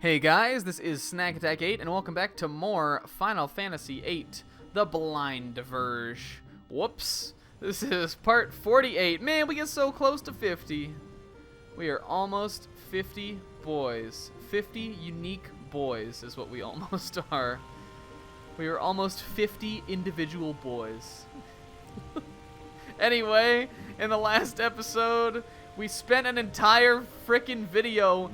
Hey guys, this is Snack Attack 8, and welcome back to more Final Fantasy VIII, The Blind Diverge. Whoops. This is part 48. Man, we get so close to 50. We are almost 50 boys. 50 unique boys is what we almost are. We are almost 50 individual boys. Anyway, in the last episode, we spent an entire frickin' video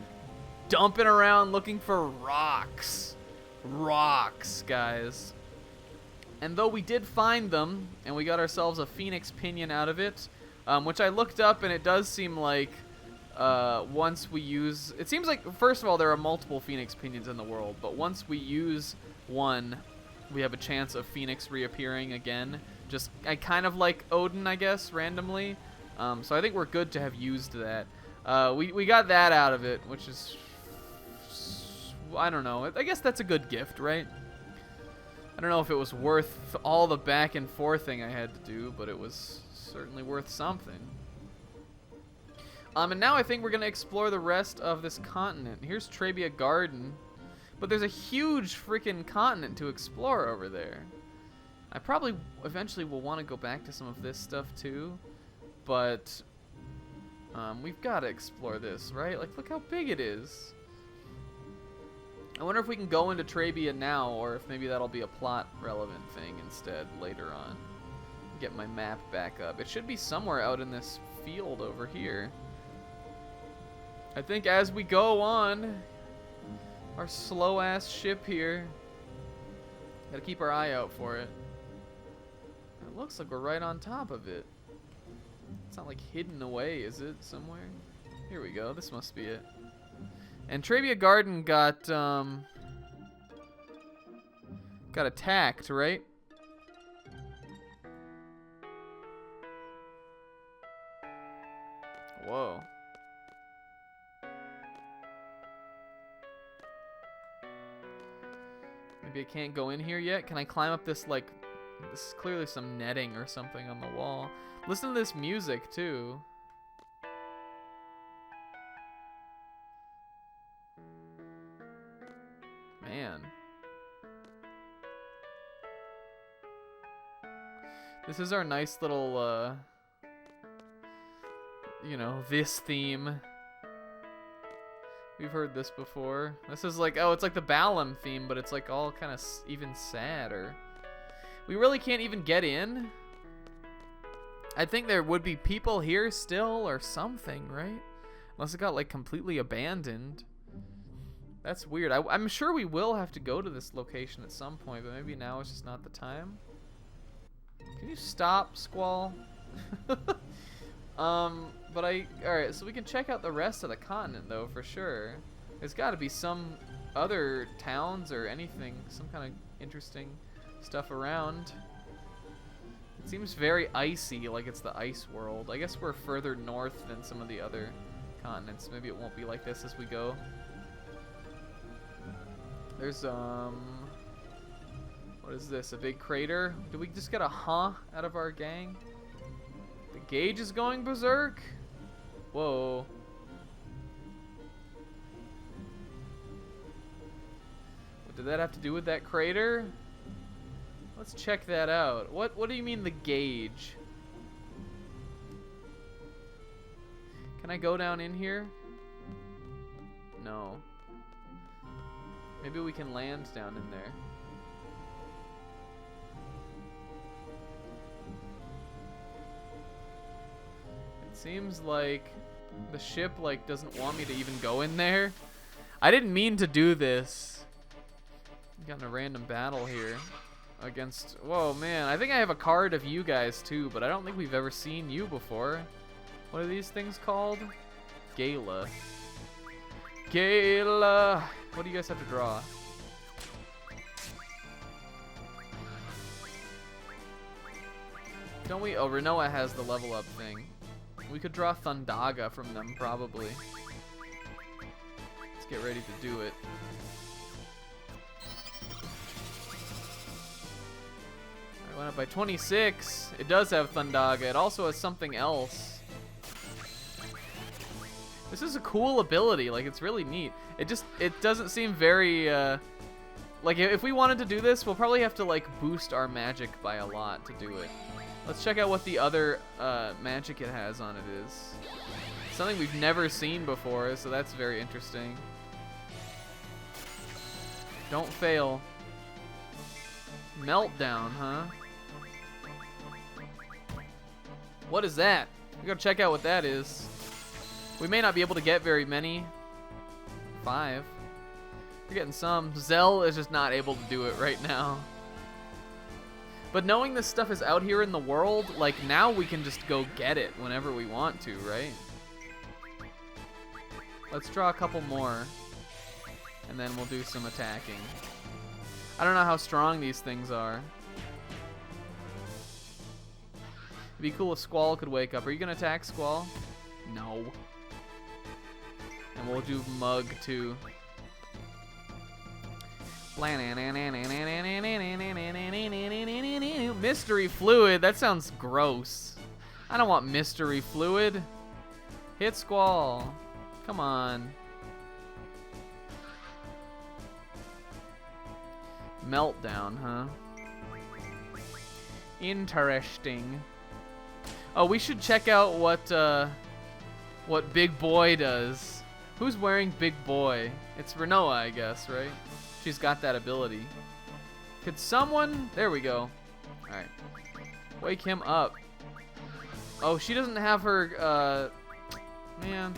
dumping around looking for rocks. Rocks, guys. And though we did find them, and we got ourselves a Phoenix Pinion out of it, which I looked up, and it does seem like once we use... It seems like, first of all, there are multiple Phoenix Pinions in the world, but once we use one, we have a chance of Phoenix reappearing again. I kind of like Odin, I guess, randomly. So I think we're good to have used that. We got that out of it, which is... I don't know. I guess that's a good gift, right? I don't know if it was worth all the back and forthing I had to do, but it was certainly worth something. And now I think we're going to explore the rest of this continent. Here's Trabia Garden, but there's a huge freaking continent to explore over there. I probably eventually will want to go back to some of this stuff too, but we've got to explore this, right? Like, look how big it is. I wonder if we can go into Trabia now, or if maybe that'll be a plot relevant thing instead later on. Get my map back up. It should be somewhere out in this field over here. I think as we go on, our slow ass ship here, gotta keep our eye out for it. It looks like we're right on top of it. It's not like hidden away, is it, somewhere? Here we go, this must be it. And Trabia Garden got attacked, right? Whoa. Maybe I can't go in here yet? Can I climb up this, like, this is clearly some netting or something on the wall. Listen to this music, too. Man. This is our nice little, you know, this theme. We've heard this before. This is like, oh, it's like the Balam theme, but it's like all kind of even sadder. We really can't even get in. I think there would be people here still or something, right? Unless it got like completely abandoned. That's weird. I'm sure we will have to go to this location at some point, but maybe now is just not the time. Can you stop, Squall? Alright, so we can check out the rest of the continent, though, for sure. There's got to be some other towns or anything, some kind of interesting stuff around. It seems very icy, like it's the ice world. I guess we're further north than some of the other continents. Maybe it won't be like this as we go. There's, what is this, a big crater? Did we just get a huh out of our gang? The gauge is going berserk? Whoa. What did that have to do with that crater? Let's check that out. What do you mean the gauge? Can I go down in here? No. Maybe we can land down in there. It seems like the ship like doesn't want me to even go in there. I didn't mean to do this. Got in a random battle here against... Whoa, man. I think I have a card of you guys too, but I don't think we've ever seen you before. What are these things called? Gala. Gala. What do you guys have to draw? Don't we? Oh, Renoa has the level up thing. We could draw Thundaga from them, probably. Let's get ready to do it. I went up by 26. It does have Thundaga. It also has something else. This is a cool ability. Like, it's really neat. It doesn't seem very, like, if we wanted to do this, we'll probably have to, like, boost our magic by a lot to do it. Let's check out what the other magic it has on it is. Something we've never seen before, so that's very interesting. Don't fail. Meltdown, huh? What is that? We gotta check out what that is. We may not be able to get very many. 5. We're getting some. Zell is just not able to do it right now. But knowing this stuff is out here in the world, like, now we can just go get it whenever we want to, right? Let's draw a couple more, and then we'll do some attacking. I don't know how strong these things are. It'd be cool if Squall could wake up. Are you gonna attack Squall? No. And we'll do Mug too. Mystery fluid. That sounds gross. I don't want mystery fluid. Hit Squall. Come on. Meltdown, huh? Interesting. Oh, we should check out what Big Boy does. Who's wearing Big Boy? It's Renoa, I guess, right? She's got that ability. Could someone... There we go. Alright. Wake him up. Oh, she doesn't have her, man.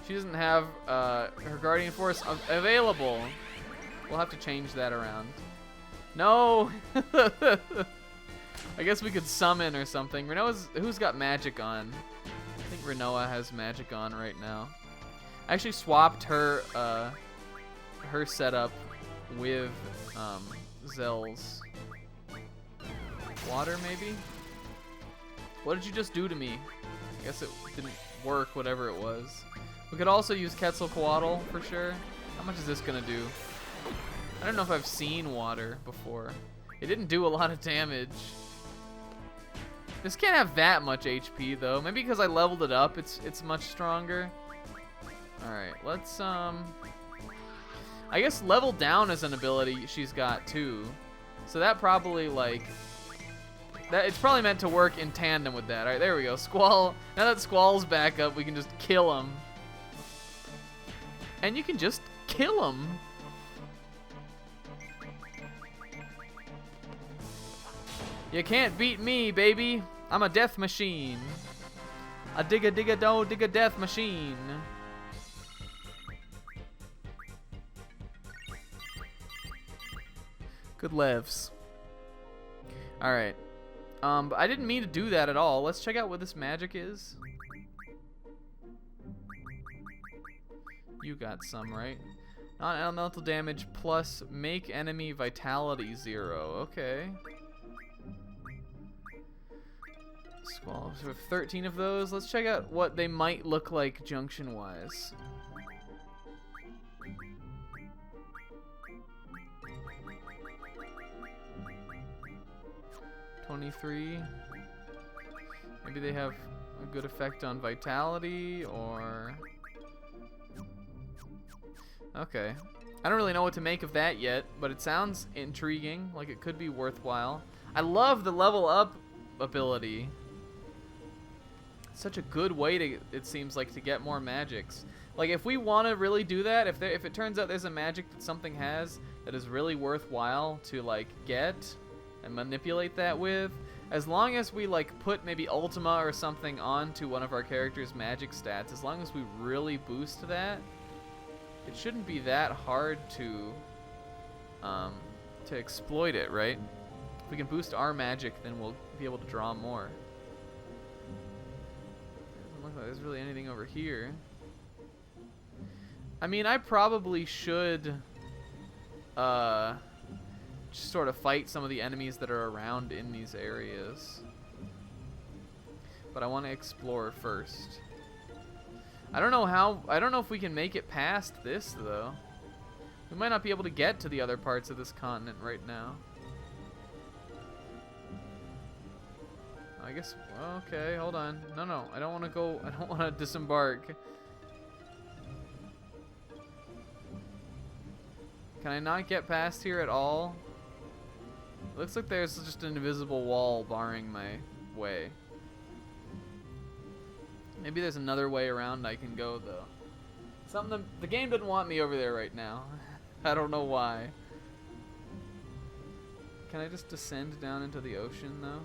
She doesn't have, her Guardian Force available. We'll have to change that around. No! I guess we could summon or something. Renoa's... Who's got magic on? I think Renoa has magic on right now. I actually swapped her, her setup with Zell's. Water, maybe? What did you just do to me? I guess it didn't work, whatever it was. We could also use Quetzalcoatl for sure. How much is this gonna do? I don't know if I've seen water before. It didn't do a lot of damage. This can't have that much HP though. Maybe because I leveled it up, it's much stronger. Alright, let's I guess level down is an ability she's got too. So that probably like it's probably meant to work in tandem with that. Alright, there we go. Squall. Now that Squall's back up, we can just kill him. And you can just kill him. You can't beat me, baby. I'm a death machine. A digga death machine. Good levs. Alright. But I didn't mean to do that at all. Let's check out what this magic is. You got some, right? Non-elemental damage plus make enemy vitality 0. Okay. Squall. So we have 13 of those. Let's check out what they might look like junction-wise. $23. Maybe they have a good effect on vitality, or... Okay. I don't really know what to make of that yet, but it sounds intriguing, like it could be worthwhile. I love the level up ability. It's such a good way to, it seems like, to get more magics. Like, if we want to really do that, if it turns out there's a magic that something has that is really worthwhile to, like, get and manipulate that with, as long as we, like, put maybe Ultima or something onto one of our character's magic stats, as long as we really boost that, it shouldn't be that hard to exploit it, right? If we can boost our magic, then we'll be able to draw more. Doesn't look like there's really anything over here. I mean, I probably should just sort of fight some of the enemies that are around in these areas. But I want to explore first. I don't know if we can make it past this, though. We might not be able to get to the other parts of this continent right now. I guess, okay, hold on. No, I don't want to go, I don't want to disembark. Can I not get past here at all? It looks like there's just an invisible wall barring my way. Maybe there's another way around I can go, though. The game doesn't want me over there right now. I don't know why. Can I just descend down into the ocean, though?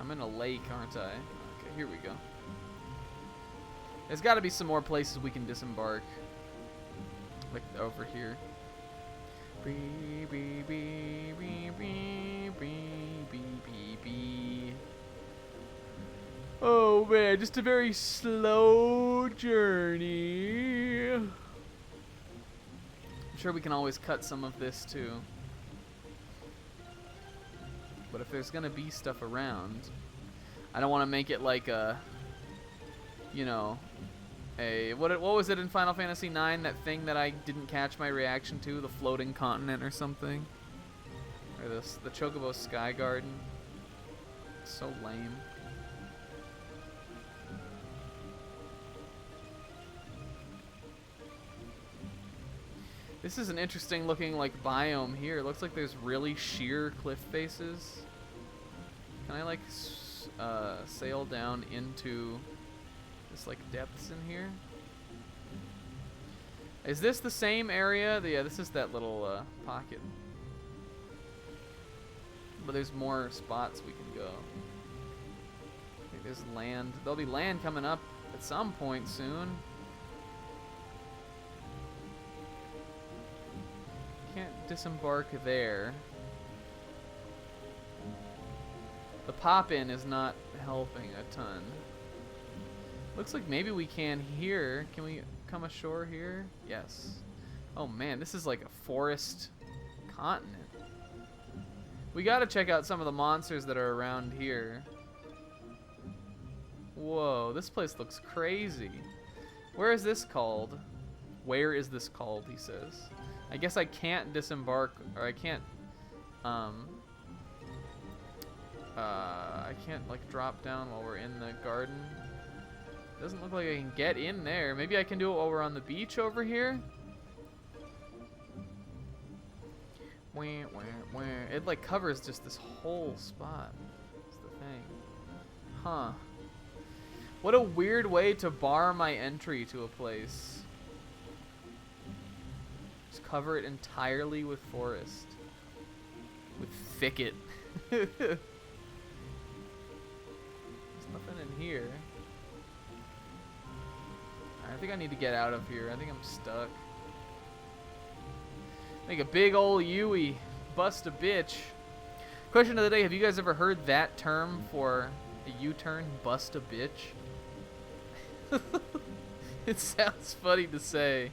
I'm in a lake, aren't I? Okay, here we go. There's got to be some more places we can disembark. Like over here. Oh man, just a very slow journey. I'm sure we can always cut some of this too. But if there's gonna be stuff around, I don't want to make it like a, you know, a what was it in Final Fantasy IX? That thing that I didn't catch my reaction to, the floating continent or something, or the Chocobo Sky Garden. So lame. This is an interesting looking like biome here. It looks like there's really sheer cliff faces. Can I like sail down into this like depths in here? Is this the same area? Yeah, this is that little pocket. But there's more spots we can go. I think there's land. There'll be land coming up at some point soon. Can't disembark there. The pop-in is not helping a ton. Looks like maybe we can here. Can we come ashore here? Yes. Oh man, this is like a forest continent. We gotta check out some of the monsters that are around here. Whoa, this place looks crazy. Where is this called? Where is this called, he says. I guess I can't disembark, or I can't like drop down while we're in the garden. Doesn't look like I can get in there. Maybe I can do it while we're on the beach over here. It like covers just this whole spot. That's the thing. Huh. What a weird way to bar my entry to a place. Just cover it entirely with forest. With thicket. There's nothing in here. I think I need to get out of here. I think I'm stuck. Make a big ol' Yui. Bust a bitch. Question of the day, have you guys ever heard that term for a U-turn? Bust a bitch? It sounds funny to say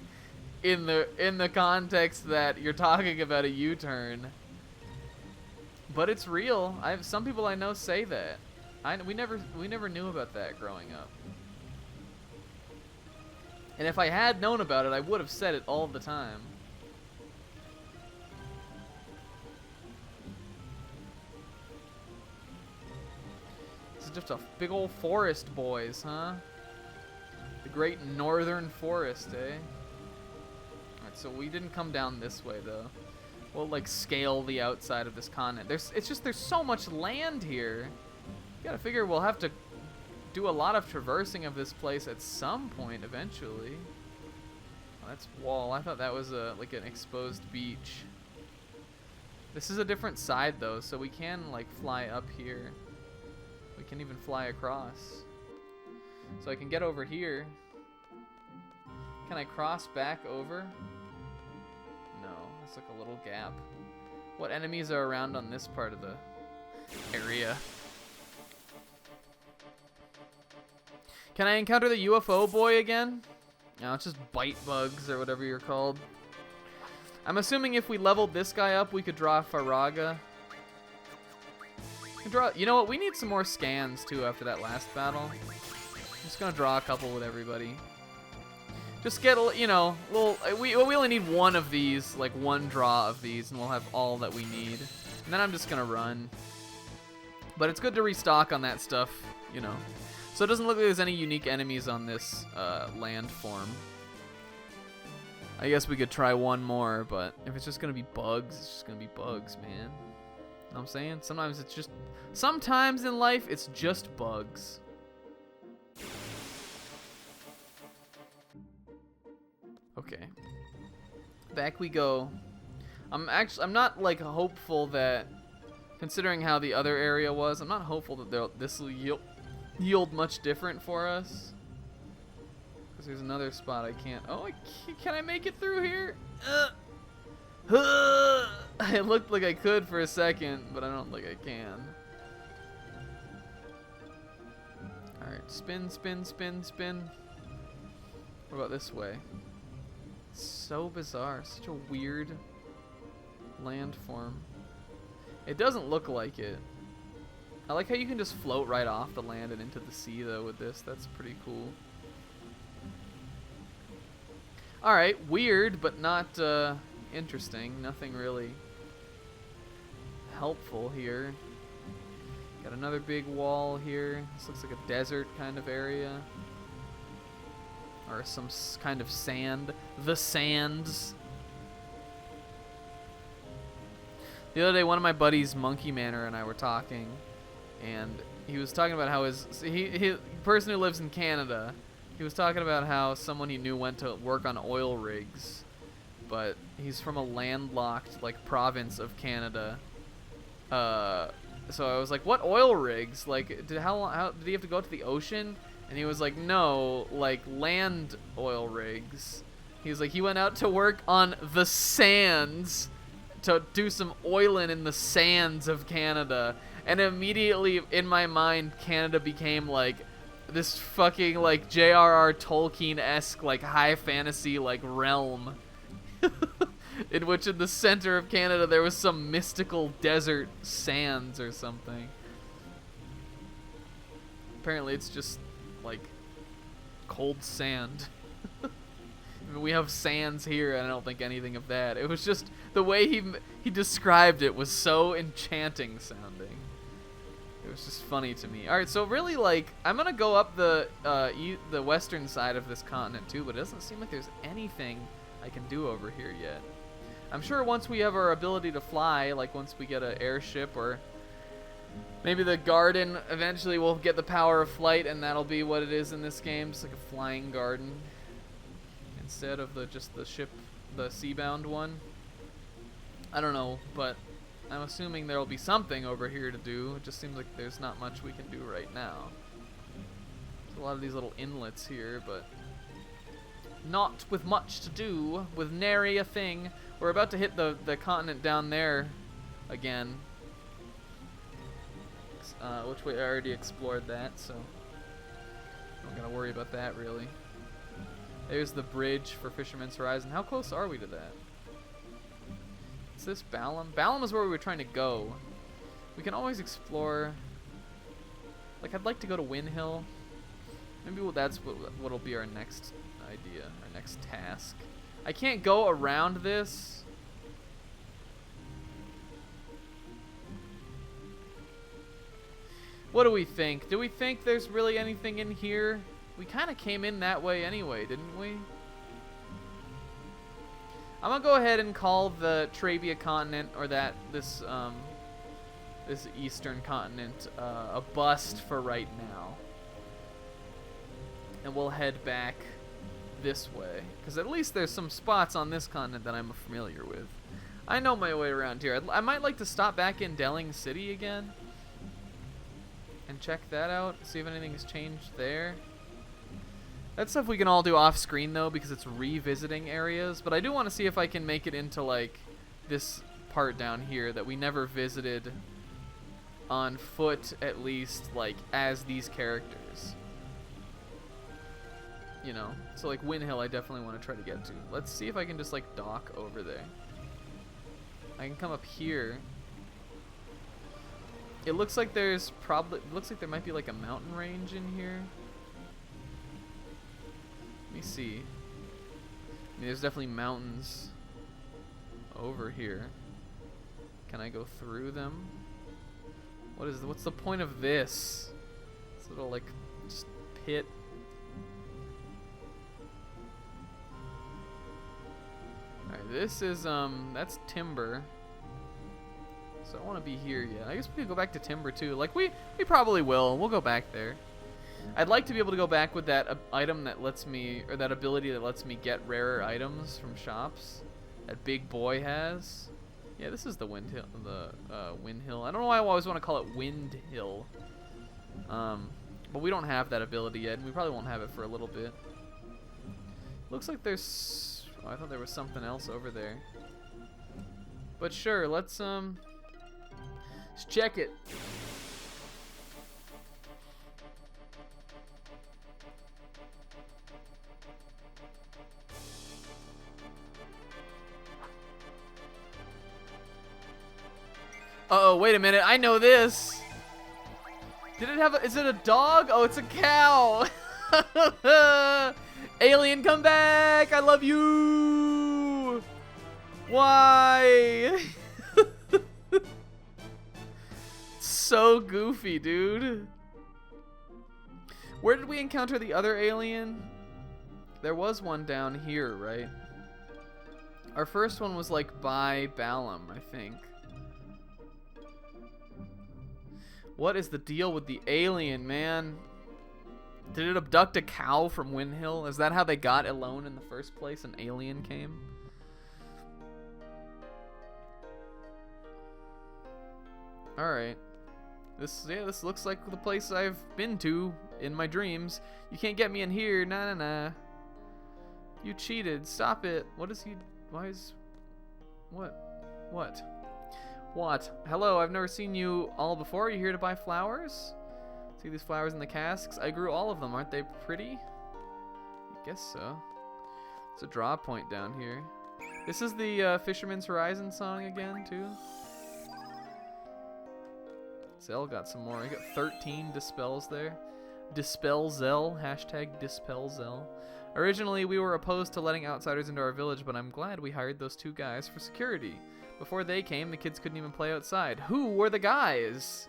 in the context that you're talking about a U-turn. But it's real. Some people I know say that. We never knew about that growing up. And if I had known about it, I would have said it all the time. This is just a big old forest, boys, huh? The great northern forest, eh? Alright, so we didn't come down this way, though. We'll, like, scale the outside of this continent. There's so much land here. You gotta figure we'll have to do a lot of traversing of this place at some point eventually. Oh, that's wall. I thought that was like an exposed beach. This is a different side though, so we can like fly up here. We can even fly across. So I can get over here. Can I cross back over? No, it's like a little gap. What enemies are around on this part of the area? Can I encounter the UFO boy again? No, it's just bite bugs or whatever you're called. I'm assuming if we leveled this guy up, we could draw Faraga. You know what? We need some more scans too after that last battle. I'm just gonna draw a couple with everybody. Just get, you know, we only need one of these, like one draw of these, and we'll have all that we need. And then I'm just gonna run. But it's good to restock on that stuff, you know. So it doesn't look like there's any unique enemies on this landform. I guess we could try one more, but if it's just gonna be bugs, it's just gonna be bugs, man. Know what I'm saying? Sometimes in life, it's just bugs. Okay. Back we go. I'm not like hopeful that, considering how the other area was, I'm not hopeful that this will yield much different for us. Because there's another spot I can't. Oh, can I make it through here? It looked like I could for a second, but I don't think I can. Alright, spin, spin, spin, spin. What about this way? It's so bizarre. Such a weird landform. It doesn't look like it. I like how you can just float right off the land and into the sea, though, with this. That's pretty cool. Alright, weird, but not interesting. Nothing really helpful here. Got another big wall here. This looks like a desert kind of area. Or some kind of sand. The sands. The other day, one of my buddies, Monkey Manor, and I were talking, and he was talking about how he person who lives in Canada, he was talking about how someone he knew went to work on oil rigs, but he's from a landlocked like province of Canada. So I was like, what oil rigs? Like, how did he have to go to the ocean? And he was like, no, like land oil rigs. He was like, he went out to work on the sands to do some oiling in the sands of Canada. And immediately in my mind, Canada became like this fucking like J.R.R. Tolkien-esque like high fantasy like realm. In which in the center of Canada there was some mystical desert sands or something. Apparently it's just like cold sand. I mean, we have sands here and I don't think anything of that. It was just the way he described it was so enchanting sounding. It was just funny to me. Alright, so really like I'm gonna go up the western side of this continent too, but it doesn't seem like there's anything I can do over here yet. I'm sure once we have our ability to fly, like once we get an airship, or maybe the garden, eventually we'll get the power of flight and that'll be what it is in this game, just like a flying garden instead of just the ship, the seabound one. I don't know, but I'm assuming there'll be something over here to do. It just seems like there's not much we can do right now. There's a lot of these little inlets here, but not with much to do, with nary a thing. We're about to hit the continent down there again, which we already explored that, so I'm not gonna worry about that really. There's the bridge for Fisherman's Horizon. How close are we to that? Is this Balam? Balam is where we were trying to go. We can always explore. Like, I'd like to go to Win Hill. Maybe that's what'll be our next idea, our next task. I can't go around this. What do we think? Do we think there's really anything in here? We kind of came in that way anyway, didn't we? I'm gonna go ahead and call the Trabia continent, or this eastern continent, a bust for right now. And we'll head back this way, because at least there's some spots on this continent that I'm familiar with. I know my way around here. I might like to stop back in Delling City again and check that out, see if anything has changed there. That stuff we can all do off screen though, because it's revisiting areas, but I do want to see if I can make it into like this part down here that we never visited on foot, at least like as these characters. You know, so like Win Hill I definitely want to try to get to. Let's see if I can just like dock over there. I can come up here. It looks like there might be like a mountain range in here. Let me see. I mean, there's definitely mountains over here. Can I go through them? What's the point of this? This little, like, just pit. Alright, this is, that's timber. So I don't want to be here yet. I guess we could go back to timber too. Like, we probably will. We'll go back there. I'd like to be able to go back with that item that lets me, or that ability that lets me get rarer items from shops. That big boy has. Yeah, this is the Wind Hill. Wind Hill. I don't know why I always want to call it Wind Hill. But we don't have that ability yet, and we probably won't have it for a little bit. Looks like there's. Oh, I thought there was something else over there. But sure, let's check it. Uh-oh, wait a minute. I know this. Did it have a, is it a dog? Oh, it's a cow. Alien, come back. I love you. Why? So goofy, dude. Where did we encounter the other alien? There was one down here, right? Our first one was like by Balam, I think. What is the deal with the alien, man? Did it abduct a cow from Wind Hill? Is that how they got Alone in the first place? An alien came? Alright. This looks like the place I've been to in my dreams. You can't get me in here. Nah, nah, nah. You cheated. Stop it. What is he? Why is... What? What? What? Hello, I've never seen you all before. Are you here to buy flowers? See these flowers in the casks? I grew all of them. Aren't they pretty? I guess so. It's a draw point down here. This is the Fisherman's Horizon song again, too. Zell got some more. I got 13 dispels there. Dispel Zell. Hashtag Dispel Zell. Originally, we were opposed to letting outsiders into our village, but I'm glad we hired those two guys for security. Before they came, the kids couldn't even play outside. Who were the guys?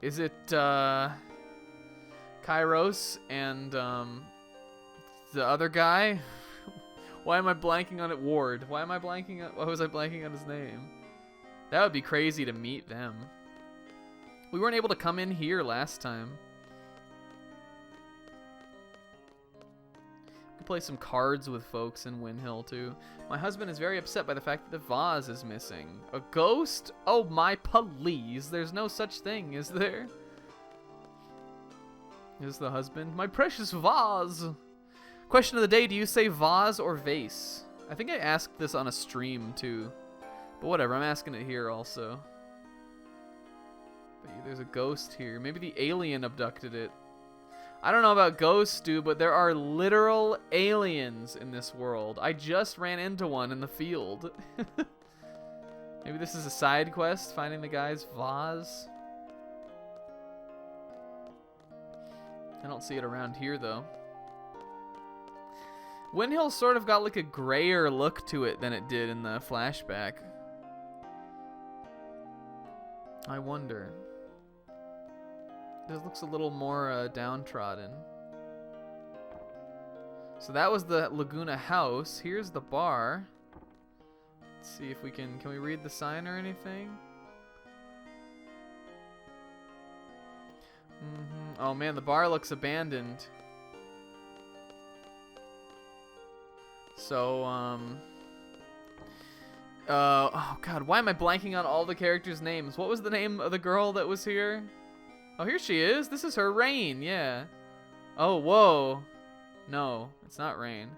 Is it Kairos and the other guy? Why am I blanking on it? Ward. Why was I blanking on his name? That would be crazy to meet them. We weren't able to come in here last time. We could play some cards with folks in Wind Hill too. My husband is very upset by the fact that the vase is missing. A ghost? Oh my please. There's no such thing, is there? Is the husband? My precious vase. Question of the day, do you say vase or vase? I think I asked this on a stream too. But whatever, I'm asking it here also. But there's a ghost here. Maybe the alien abducted it. I don't know about ghosts, dude, but there are literal aliens in this world. I just ran into one in the field. Maybe this is a side quest, finding the guy's vase. I don't see it around here, though. Wind Hill sort of got like a grayer look to it than it did in the flashback. I wonder. This looks a little more downtrodden. So that was the Laguna house. Here's the bar. Let's see if we can we read the sign or anything? Oh man, the bar looks abandoned. So, oh god, why am I blanking on all the characters' names? What was the name of the girl that was here? Oh, here she is. This is her, Rain, yeah. Oh, whoa. No, it's not Rain.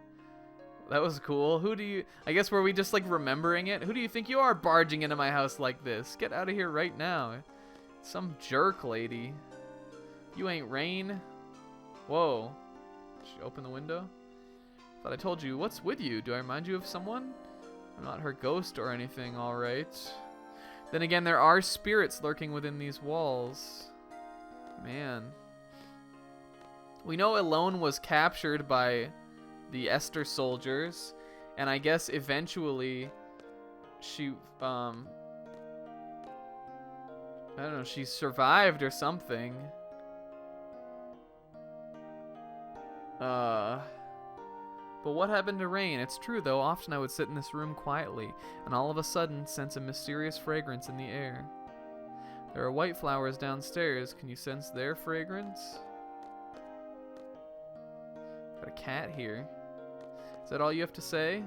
That was cool. Who do you... I guess were we just, like, remembering it? Who do you think you are barging into my house like this? Get out of here right now. Some jerk lady. You ain't Rain. Whoa. Did she open the window? Thought I told you. What's with you? Do I remind you of someone? I'm not her ghost or anything, alright. Then again, there are spirits lurking within these walls. Man. We know Alone was captured by the Esther soldiers, and I guess eventually she I don't know, she survived or something. But what happened to rain? It's true though, often I would sit in this room quietly, and all of a sudden sense a mysterious fragrance in the air. There are white flowers downstairs. Can you sense their fragrance? Got a cat here. Is that all you have to say?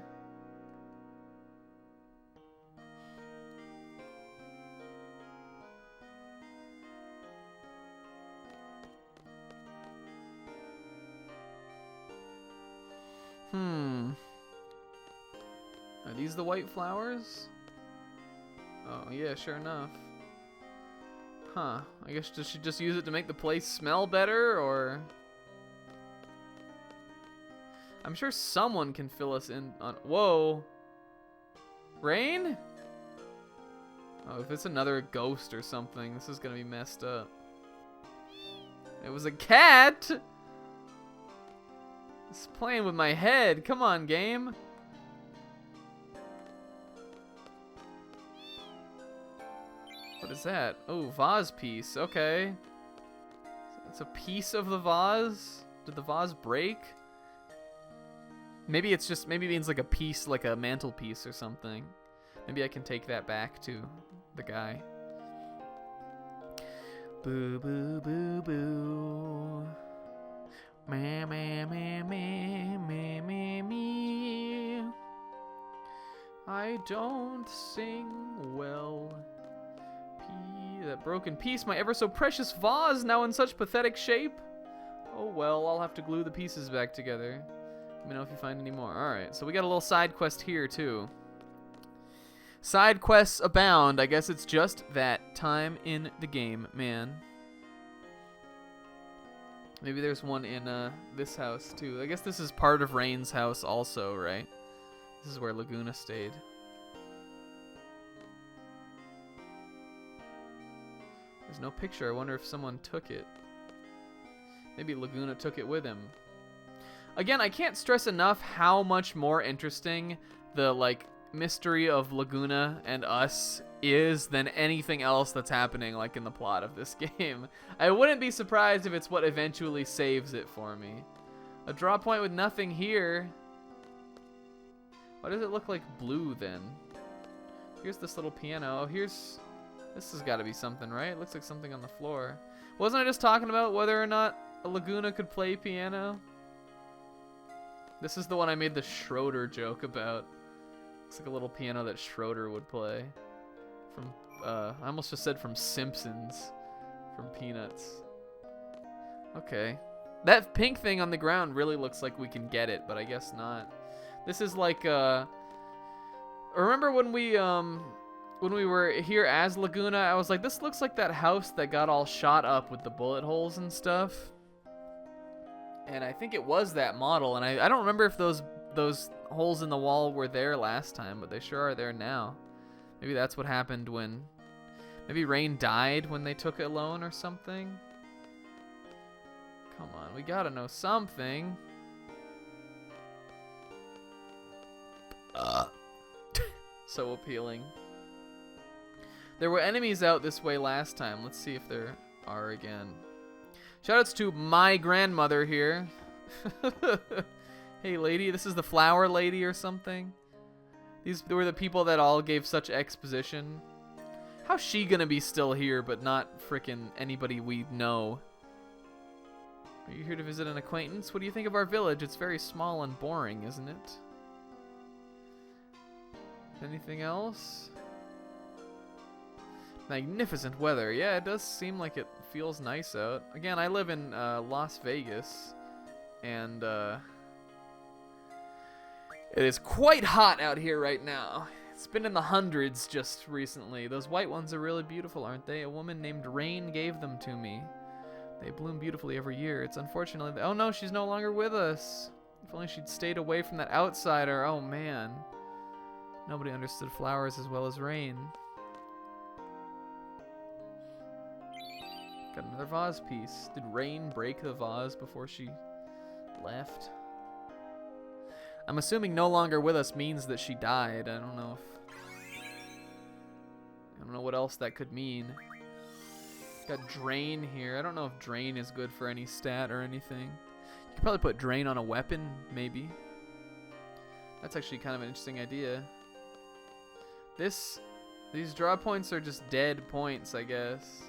Are these the white flowers? Oh, yeah, sure enough. Huh. I guess does she just use it to make the place smell better, or... I'm sure someone can fill us in on... Whoa. Rain? Oh, if it's another ghost or something, this is gonna be messed up. It was a cat! It's playing with my head. Come on, game. What is that? Oh, vase piece. Okay. It's a piece of the vase. Did the vase break? Maybe it's just, maybe it means like a piece, like a mantelpiece or something. Maybe I can take that back to the guy. Boo, boo, boo, boo. Meh, meh, meh, meh, meh, meh, meh. I don't sing well. That broken piece, my ever so precious vase, now in such pathetic shape. Oh well, I'll have to glue the pieces back together. Let me know if you find any more. Alright, so we got a little side quest here too. Side quests abound. I guess it's just that time in the game, man. Maybe there's one in this house too. I guess this is part of Rain's house also, right? This is where Laguna stayed. There's no picture. I wonder if someone took it. Maybe Laguna took it with him. Again, I can't stress enough how much more interesting the like mystery of Laguna and us is than anything else that's happening like in the plot of this game. I wouldn't be surprised if it's what eventually saves it for me. A draw point with nothing here. Why does it look like blue then? Here's this little piano. Oh, here's... This has got to be something, right? It looks like something on the floor. Wasn't I just talking about whether or not a Laguna could play piano? This is the one I made the Schroeder joke about. Looks like a little piano that Schroeder would play. From, I almost just said from Simpsons. From Peanuts. Okay. That pink thing on the ground really looks like we can get it, but I guess not. This is like, remember when we were here as Laguna, I was like, this looks like that house that got all shot up with the bullet holes and stuff. And I think it was that model, and I don't remember if those holes in the wall were there last time, but they sure are there now. Maybe that's what happened when... Maybe Rain died when they took it alone or something? Come on, we gotta know something. So appealing. There were enemies out this way last time. Let's see if there are again. Shoutouts to my grandmother here. Hey lady, this is the flower lady or something. These were the people that all gave such exposition. How's she gonna be still here but not frickin' anybody we know? Are you here to visit an acquaintance? What do you think of our village? It's very small and boring, isn't it? Anything else? Magnificent weather. Yeah, it does seem like it feels nice out. Again, I live in Las Vegas, and it is quite hot out here right now. It's been in the hundreds just recently. Those white ones are really beautiful, aren't they? A woman named Rain gave them to me. They bloom beautifully every year. It's unfortunately... Oh no, she's no longer with us. If only she'd stayed away from that outsider. Oh man. Nobody understood flowers as well as Rain. Got another vase piece. Did Rain break the vase before she left? I'm assuming no longer with us means that she died. I don't know what else that could mean. Got drain here. I don't know if drain is good for any stat or anything. You could probably put drain on a weapon, maybe. That's actually kind of an interesting idea. These draw points are just dead points, I guess.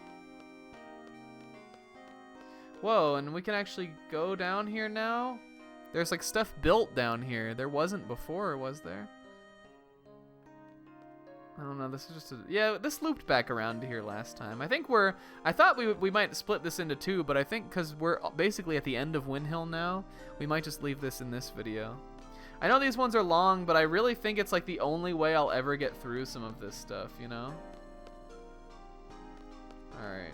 Whoa, and we can actually go down here now? There's like stuff built down here. There wasn't before, was there? I don't know, this is just yeah, this looped back around to here last time. I thought we might split this into two, but I think because we're basically at the end of Wind Hill now, we might just leave this in this video. I know these ones are long, but I really think it's like the only way I'll ever get through some of this stuff, you know? Alright.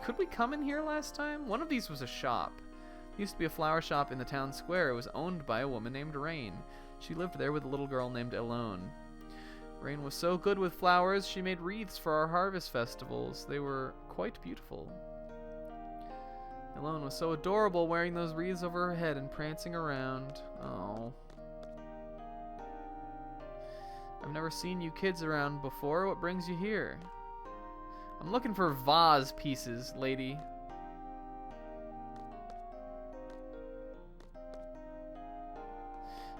Could we come in here last time? One of these was a shop. There used to be a flower shop in the town square. It was owned by a woman named Rain. She lived there with a little girl named Elone. Rain was so good with flowers, she made wreaths for our harvest festivals. They were quite beautiful. Elone was so adorable, wearing those wreaths over her head and prancing around. Oh. I've never seen you kids around before. What brings you here? I'm looking for vase pieces, lady.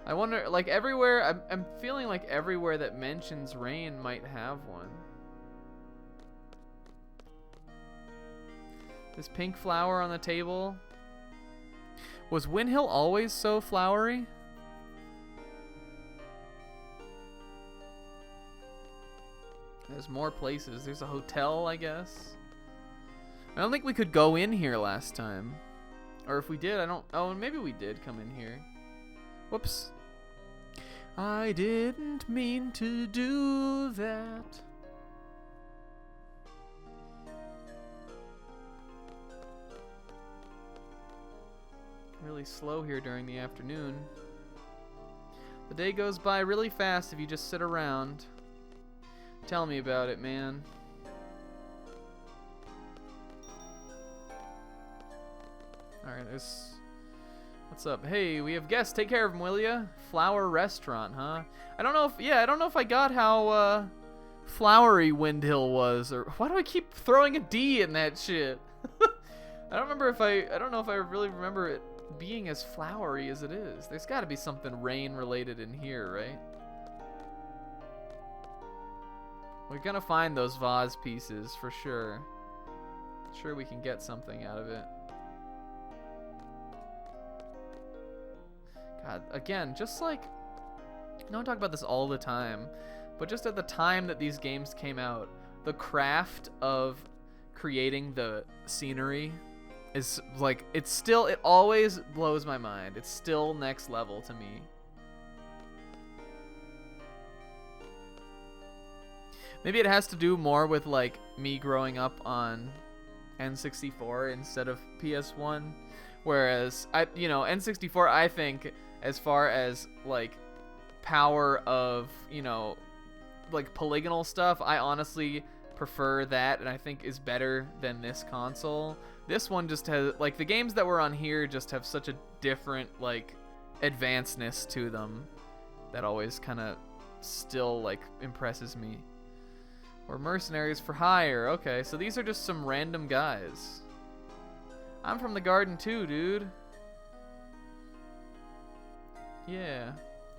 I wonder, like everywhere, I'm feeling like everywhere that mentions rain might have one. This pink flower on the table. Was Wind Hill always so flowery? There's more places. There's a hotel, I guess. I don't think we could go in here last time. Or if we did, I don't... Oh, maybe we did come in here. Whoops. I didn't mean to do that. Really slow here during the afternoon. The day goes by really fast if you just sit around. Tell me about it, man. Alright, there's... What's up? Hey, we have guests. Take care of them, will ya? Flower restaurant, huh? I don't know if... Yeah, I don't know if I got how, flowery Wind Hill was. Or why do I keep throwing a D in that shit? I don't know if I really remember it being as flowery as it is. There's got to be something rain related in here, right? We're gonna find those vase pieces for sure. Sure we can get something out of it. God, again, just like, I know I talk about this all the time, but just at the time that these games came out, the craft of creating the scenery is like, it always blows my mind. It's still next level to me. Maybe it has to do more with like me growing up on N64 instead of PS1, whereas N64, I think, as far as like power of, like polygonal stuff, I honestly prefer that, and I think is better than this console. This one just has, like, the games that were on here just have such a different like advancedness to them that always kind of still like impresses me. We're mercenaries for hire. Okay, so these are just some random guys. I'm from the garden too, dude. Yeah.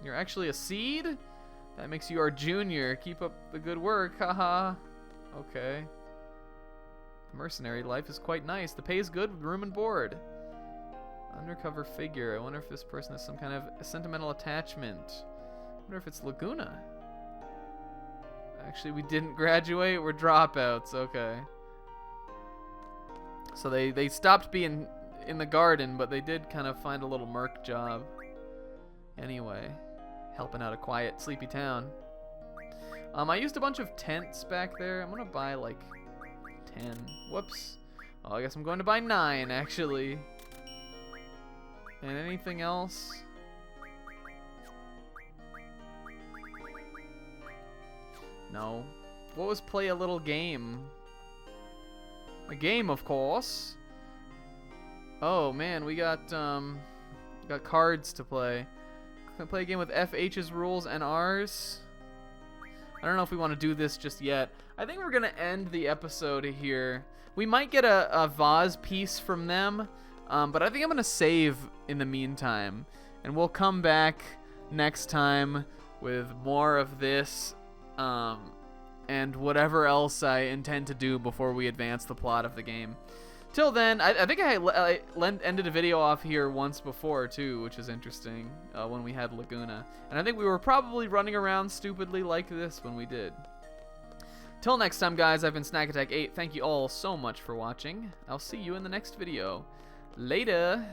You're actually a seed? That makes you our junior. Keep up the good work. Haha. Okay. Mercenary life is quite nice. The pay is good with room and board. Undercover figure. I wonder if this person has some kind of sentimental attachment. I wonder if it's Laguna. Actually, we didn't graduate. We're dropouts. Okay. So they stopped being in the garden, but they did kind of find a little merc job. Anyway, helping out a quiet, sleepy town. I used a bunch of tents back there. I'm gonna buy like 10. Whoops. Oh, I guess I'm going to buy 9 actually. And anything else? No. What was play a little game? A game, of course. Oh man, we got cards to play. Can I play a game with FH's rules and ours? I don't know if we want to do this just yet. I think we're going to end the episode here. We might get a vase piece from them, but I think I'm going to save in the meantime. And we'll come back next time with more of this and whatever else I intend to do before we advance the plot of the game. Till then, I think I ended a video off here once before, too, which is interesting, when we had Laguna. And I think we were probably running around stupidly like this when we did. Till next time, guys, I've been Snack Attack 8. Thank you all so much for watching. I'll see you in the next video. Later!